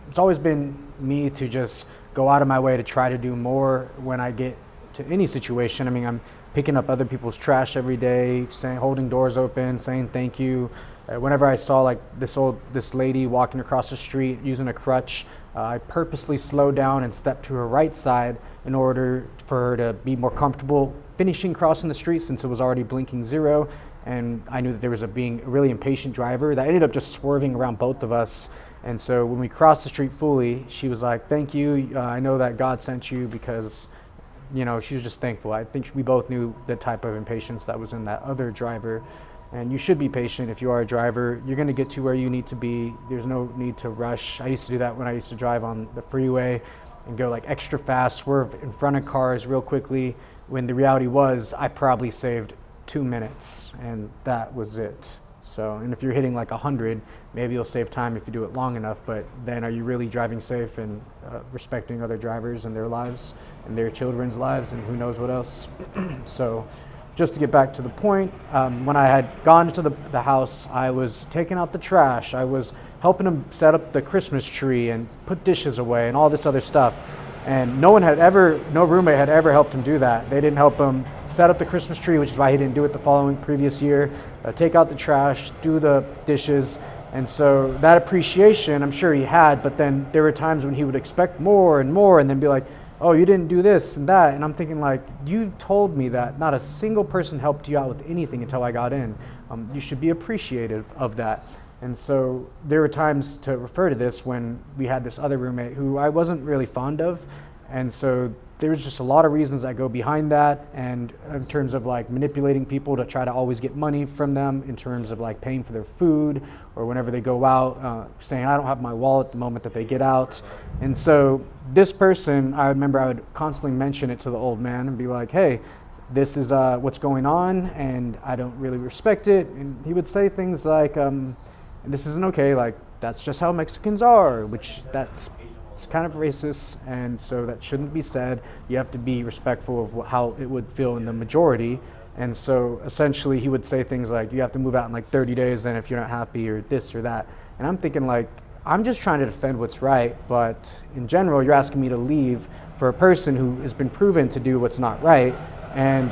it's always been me to just go out of my way to try to do more when I get to any situation. I mean, I'm picking up other people's trash every day, saying, holding doors open, saying thank you. Whenever I saw like this lady walking across the street using a crutch, I purposely slowed down and stepped to her right side in order for her to be more comfortable finishing crossing the street, since it was already blinking zero. And I knew that there was being a really impatient driver that ended up just swerving around both of us. And so when we crossed the street fully, she was like, thank you. I know that God sent you, because, she was just thankful. I think we both knew the type of impatience that was in that other driver. And you should be patient if you are a driver. You're going to get to where you need to be. There's no need to rush. I used to do that when I used to drive on the freeway and go like extra fast, swerve in front of cars real quickly, when the reality was I probably saved 2 minutes, and that was it. So, and if you're hitting like 100, maybe you'll save time if you do it long enough, but then are you really driving safe and respecting other drivers and their lives and their children's lives and who knows what else? So, just to get back to the point, when I had gone to the house, I was taking out the trash, I was helping him set up the Christmas tree and put dishes away and all this other stuff. And no roommate had ever helped him do that. They didn't help him set up the Christmas tree, which is why he didn't do it the previous year, take out the trash, do the dishes. And so that appreciation, I'm sure he had, but then there were times when he would expect more and more and then be like, oh, you didn't do this and that. And I'm thinking like, you told me that not a single person helped you out with anything until I got in. You should be appreciative of that. And so there were times to refer to this when we had this other roommate who I wasn't really fond of. And so there was just a lot of reasons that go behind that. And in terms of like manipulating people to try to always get money from them, in terms of like paying for their food, or whenever they go out, saying, I don't have my wallet the moment that they get out. And so this person, I remember I would constantly mention it to the old man and be like, hey, this is what's going on, and I don't really respect it. And he would say things like, this isn't okay, like, that's just how Mexicans are, which it's kind of racist, and so that shouldn't be said. You have to be respectful of how it would feel in the majority. And so essentially he would say things like, you have to move out in like 30 days then if you're not happy, or this or that. And I'm thinking like, I'm just trying to defend what's right, but in general, you're asking me to leave for a person who has been proven to do what's not right and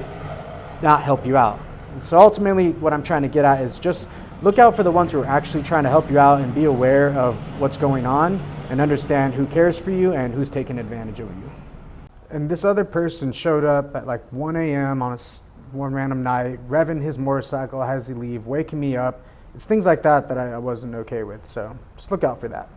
not help you out. And so ultimately what I'm trying to get at is just look out for the ones who are actually trying to help you out, and be aware of what's going on and understand who cares for you and who's taking advantage of you. And this other person showed up at like 1 a.m. on one random night, revving his motorcycle as he leave, waking me up. It's things like that that I wasn't okay with. So just look out for that.